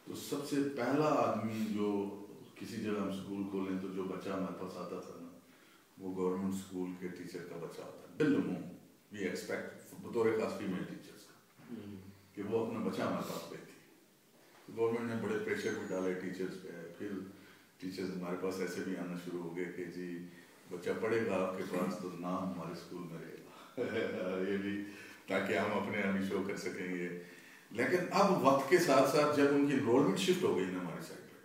تو سب سے پہلا آدمی جو کسی جگہ ہم اسکول کھولیں تو جو بچہ ہمارے پاس آتا تھا نا وہ گورنمنٹ اسکول کے ٹیچر کا بچہ ہوتا ہے. بالعموم وی ایکسپیکٹ بطور خاص فیمیل ٹیچرس کا کہ وہ اپنا بچہ ہمارے پاس بھیجتی. گورنمنٹ نے بڑے پریشر بھی ڈالے ٹیچرس پہ. پھر ٹیچرز ہمارے پاس ایسے بھی آنا شروع ہو گئے کہ جی بچہ پڑھے گا آپ کے پاس تو نام ہمارے اسکول میں رہے گا یہ بھی تاکہ ہم اپنے آپ ہی شو کر سکیں گے. لیکن اب وقت کے ساتھ ساتھ جب ان کی انرولمنٹ شفٹ ہو گئی نا ہماری سائڈ پہ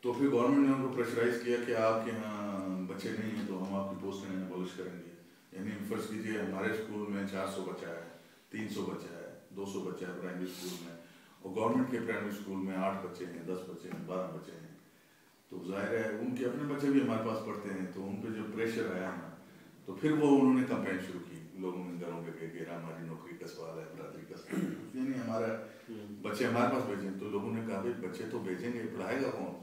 تو پھر گورنمنٹ نے ان کو پریشرائز کیا کہ آپ کے یہاں بچے نہیں ہیں تو ہم آپ کی پوسٹیں ابولش کریں گے. یعنی فرض کیجیے ہمارے اسکول میں 400 بچہ ہے, 300 بچہ ہے, 200 بچہ ہے پرائمری اسکول میں, اور گورنمنٹ کے پرائمری اسکول میں 8 بچے ہیں, 10 بچے ہیں, 12 بچے ہیں. تو ظاہر ہے ان کے اپنے بچے بھی ہمارے پاس پڑھتے ہیں تو ان پہ جو پریشر آیا نا تو پھر وہ انہوں نے کمپین شروع کی لوگوں نے گھروں پہ کہ ہماری نوکری کا سوال ہے, برادری کا سوال ہے, یعنی ہمارا بچے ہمارے پاس بھیجیں. تو لوگوں نے کہا بھائی بچے تو بھیجیں گے, پڑھائے گا کون؟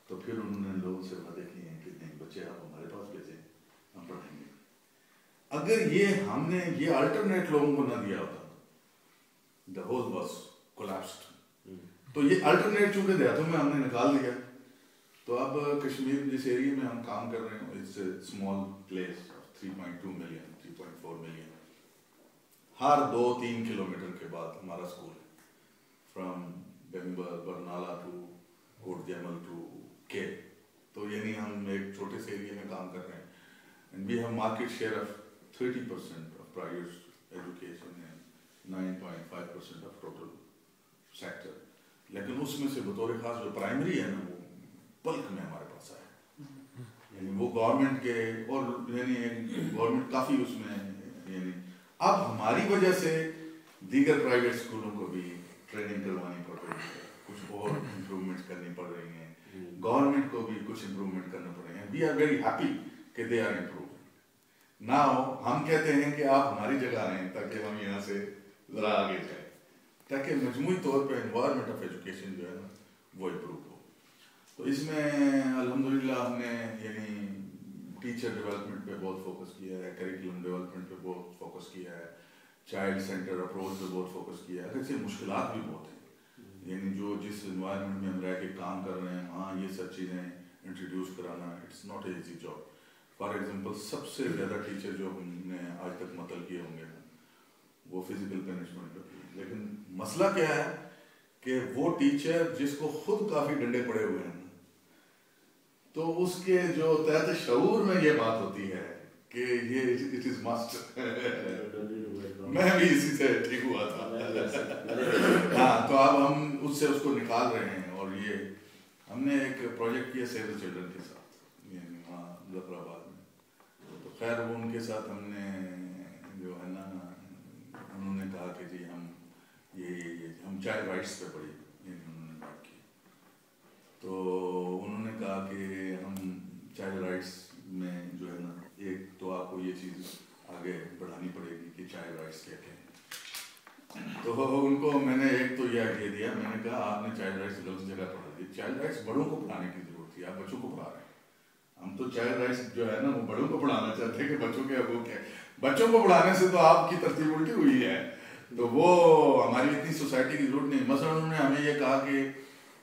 تو پھر انہوں نے لوگوں سے وعدے کیے ہیں کہ نہیں بچے آپ ہمارے پاس بھیجیں, ہم پڑھائیں گے. اگر ہم نے یہ الٹرنیٹ لوگوں کو نہ دیا ہوتا the whole was collapsed. تو یہ الٹرنیٹ چونکہ دیہاتوں میں ہم نے نکال دیا تو اب کشمیر جس ایریے میں ہم کام کر رہے ہیں it's a small place 3.2 million 3.4 million. ہر 2-3 کلومیٹر کے بعد ہمارا اسکول ہے, from Bhimber Barnala to Kot Jamal to کے. تو یعنی ہم ایک چھوٹے سے ایریے میں کام کر رہے ہیں. And we have market share of 30% of private education and 9.5% of total sector. لیکن اس میں سے بطور خاص جو پرائمری ہے نا وہ بلک میں ہمارے پاس آیا, یعنی وہ گورنمنٹ کے, اور یعنی گورنمنٹ کافی اس میں یعنی اب ہماری وجہ سے دیگر پرائیویٹ اسکولوں کو بھی ٹریننگ کروانی پڑ رہی ہے, کچھ اور امپروومنٹ کرنی پڑ رہی ہیں, گورنمنٹ کو بھی کچھ امپروومنٹ کرنا پڑ رہے ہیں. وی آر ویری ہیپی کہ دے آر امپروونگ. ناؤ ہم کہتے ہیں کہ آپ ہماری جگہ آئیں تاکہ ہم یہاں سے ذرا آگے جائیں, تاکہ مجموعی طور پہ انوائرمنٹ آف ایجوکیشن جو ہے نا وہ امپروو ہو. تو اس میں الحمدللہ ہم نے یعنی ٹیچر ڈیولپمنٹ پہ بہت فوکس کیا ہے, کریکولم ڈیولپمنٹ پہ بہت فوکس کیا ہے, چائلڈ سینٹر اپروچ پہ بہت فوکس کیا ہے. اگرچہ مشکلات بھی بہت ہیں, یعنی جو جس انوائرمنٹ میں ہم رہ کے کام کر رہے ہیں وہاں یہ سب چیزیں انٹروڈیوس کرانا it's not a easy job. For example سب سے زیادہ ٹیچر جو ہم نے آج تک مطلب کیے ہوں گے وہ فزیکل پنشمنٹ پہ. لیکن مسئلہ کیا ہے کہ وہ ٹیچر جس کو خود کافی ڈنڈے پڑے ہوئے ہیں تو اس کے جو تحت شعور میں یہ بات ہوتی ہے کہ یہ اٹ از مسٹ. میں بھی اسی سے ٹھیک ہوا تھا. ہاں تو اب ہم اس سے اس کو نکال رہے ہیں. اور یہ ہم نے ایک پروجیکٹ کیا سیو دا چلڈرن کے ساتھ, یعنی وہاں ظفر آباد میں. تو خیر وہ ان کے ساتھ ہم نے جو ہے نا انہوں نے کہا کہ جی ہم یہ ہم چائلڈ رائٹس پہ پڑھی, یعنی انہوں نے بات کی. تو انہوں نے کہا کہ ہم چائلڈ رائٹس میں جو ہے نا ایک تو آپ کو یہ چیز آگے بڑھانی پڑے گی کہ چائلڈ رائٹس کیا ہیں. تو ان کو میں نے ایک تو یہ آئیڈیا دیا, میں نے کہا آپ نے چائلڈ رائٹس غلط جگہ پڑھا دی. چائلڈ رائٹس بڑوں کو پڑھانے کی ضرورت تھی, آپ بچوں کو پڑھا رہے ہیں. ہم تو چائلڈ رائٹس جو ہے نا وہ بڑوں کو پڑھانا چاہتے ہیں کہ بچوں کے اب وہ کیا, بچوں کو پڑھانے سے تو آپ کی ترتیب الٹی ہوئی ہے. تو وہ ہماری اتنی سوسائٹی کی ضرورت نہیں. مثلا انہوں نے ہمیں یہ کہا کہ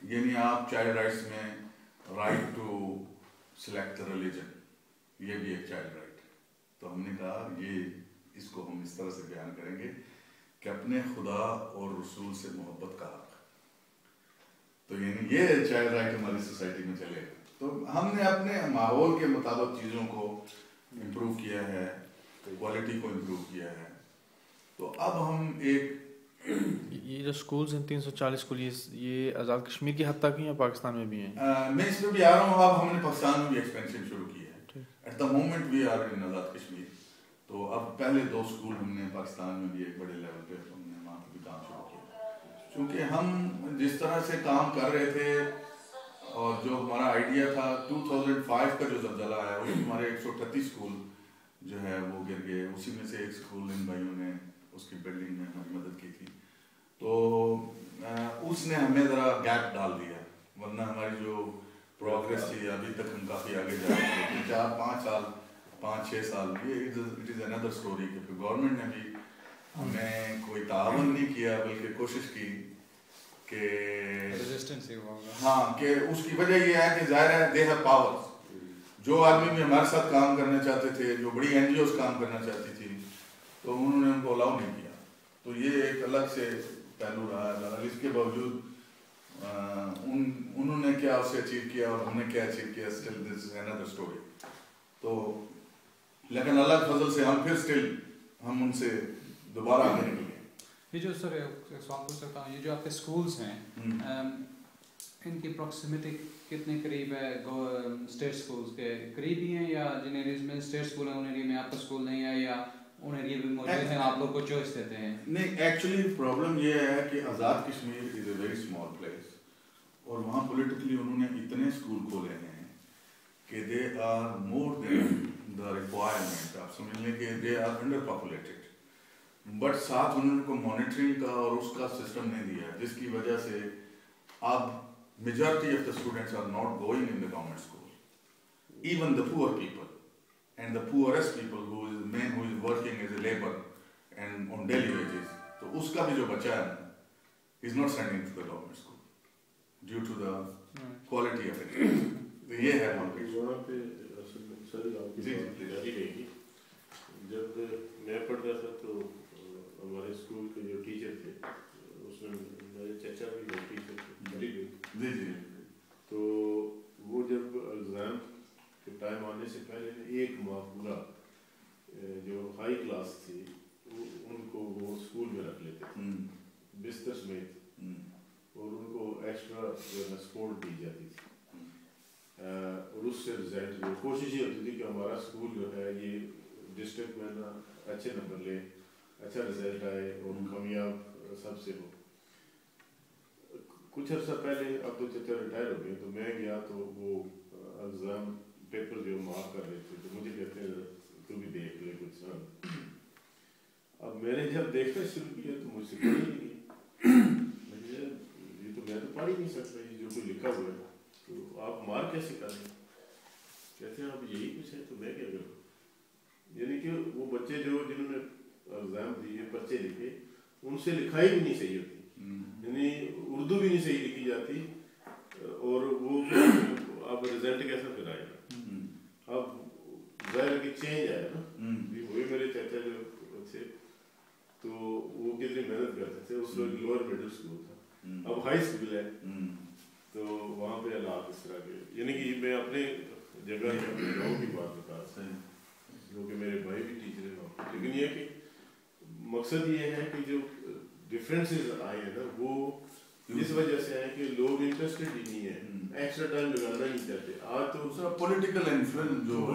یعنی آپ چائلڈ رائٹس میں رائٹ ٹو سلیکٹ ریلیجن یہ بھی ایک چائلڈ رائٹ. تو ہم نے کہا یہ اس کو ہم اس طرح سے بیان کریں گے کہ اپنے خدا اور رسول سے محبت کا حق. تو یعنی یہ چائلڈ رائٹ ہماری سوسائٹی میں چلے گا. تو ہم نے اپنے ماحول کے مطابق چیزوں کو امپروو کیا ہے, کوالٹی کو امپروو کیا ہے. تو اب ہم ایک یہ جو اسکولز ہیں 340 اسکول یہ آزاد کشمیر کی حد تک ہیں یا پاکستان میں بھی ہیں؟ میں اس پہ بھی آ رہا ہوں. اب ہم نے پاکستان میں بھی ایکسپینشن شروع کی ہے. At the moment we are in Azad Kashmir. تو اب پہلے 2 اسکول ہم نے پاکستان میں بھی ایک بڑے لیول پہ ہم نے وہاں پہ بھی کام شروع کیا. چونکہ ہم جس طرح سے کام کر رہے تھے اور جو ہمارا آئیڈیا تھا 2005 کا جو زلزلہ ہے اس میں ہمارے 138 اسکول جو ہے وہ گر گئے. اسی میں سے ایک اسکول ان بھائیوں نے اس کی بلڈنگ میں ہماری مدد کی تھی. تو اس نے ہمیں ذرا گیپ ڈال دیا, ورنہ ہماری جو پروگریس تھی ابھی تک ہم کافی آگے جا رہے تھے. 4-5 سال 5-6 سال یہ اٹ از اندر اسٹوری کہ گورنمنٹ نے بھی ہمیں کوئی تعاون نہیں کیا بلکہ کوشش کی کہ ریزسٹنس ہی ہوا ہوگا. ہاں کہ اس کی وجہ یہ ہے کہ ظاہر ہے دے ہیو پاور. جو آدمی بھی ہمارے ساتھ کام کرنا چاہتے تھے, جو بڑی این جی اوز کام کرنا چاہتی تھی, تو انہوں نے ان کو الاؤ نہیں کیا. تو یہ ایک الگ سے پہلو رہا ہے. بہرحال اس کے باوجود انہوں نے کیا اسے اچیو کیا اور ہم نے کیا اچیو کیا, still this is another story. تو لیکن اللہ کے فضل سے ہم پھر اسٹل ہم ان سے دوبارہ آگے نکل گئے. یہ جو سر سوال پوچھ سکتا ہوں, یہ جو آپ کے اسکولس ہیں ان کی اپروکسیمیٹی کتنے قریب ہے اسٹیٹ اسکولس کے؟ قریب ہی ہیں یا جن ایریز میں اسٹیٹ اسکول ہیں ان ایریا میں آپ کا اسکول نہیں ہے, یا ان ایریا بھی موجود ہیں آپ لوگ کو چوائس دیتے ہیں؟ نہیں, ایکچولی پرابلم یہ ہے کہ آزاد کشمیر از اے ویری اسمال پلیس, اور وہاں پولیٹیکلی انہوں نے اتنے اسکول کھولے ہیں کہ they are more then the requirement. آپ سمجھ لیں کہ they are under populated, but ساتھ انہوں نے کو مانیٹرنگ کا اور اس کا سسٹم نہیں دیا, جس کی وجہ سے اب majority of the students are not going in the government school. Even the poor people and the poorest people who is working as a labor and on daily wages, تو اس کا بھی جو بچہ ہے is not sending to the government school due to the quality of it. تو یہ ہے وہاں پہ سر آپ کی بات جاری رہے گی. جب میں پڑھتا تھا تو ہمارے اسکول کے جو ٹیچر تھے اس میں میرے چچا بھی جو ٹیچر تھے جی جی, تو وہ جب ایگزام کے ٹائم آنے سے پہلے ایک ماہ پورا جو ہائی کلاس تھی ان کو وہ اسکول میں رکھ لیتے تھے بستر سمیت, اور ان کو ایکسٹرا جو ہے سپورٹ دی جاتی تھی, اور اس سے رزلٹ جو کوشش یہ ہوتی تھی کہ ہمارا اسکول جو ہے یہ ڈسٹرکٹ میں نا اچھے نمبر لے, اچھا رزلٹ آئے اور کامیاب سب سے ہو. کچھ عرصہ پہلے اب تو چچا ریٹائر ہو گئے, تو میں گیا تو وہ ایگزام پیپر جو مارک کر رہے تھے تو مجھے کہتے ہیں تو بھی دیکھ لے کچھ سال. اب میں نے جب دیکھنا شروع کیا تو مجھ سے پڑھ ہی نہیں, یہ تو میں تو پڑھ ہی نہیں سکتا, یہ جو کوئی لکھا ہوا ہے تو آپ مارک کیسے کر رہے ہیں؟ کہتے ہیں اب یہی کچھ ہے تو میں کیا کروں. یعنی کہ وہ بچے جو جنہوں نے ایگزام دیے پرچے لکھے ان سے لکھائی بھی نہیں صحیح ہوتی, یعنی اردو بھی نہیں صحیح لکھی جاتی, اور وہ اب رزلٹ کیسا پھر آئے گا. اب ظاہر کہ چینج آیا نا, وہی میرے چاچا جو تھے تو وہ کتنی محنت کرتے تھے. اس وقت لوور مڈل اسکول تھا, اب ہائی اسکول ہے, تو وہاں پہ حالات اس طرح کے, یعنی کہ میں اپنے جگہ یا اپنے گاؤں کی بات بتا رہا ہوں کیونکہ میرے بھائی بھی ٹیچر ہیں وہاں پہ. لیکن یہ کہ مقصد یہ ہے کہ جو ڈفرینسز آئے ہیں نا وہ اس وجہ سے ہے کہ لوگ انٹرسٹڈ ہی نہیں ہیں, ایکسٹرا ٹائم لگانا نہیں چاہتے. آج تو پولیٹیکل انفلوئنس جو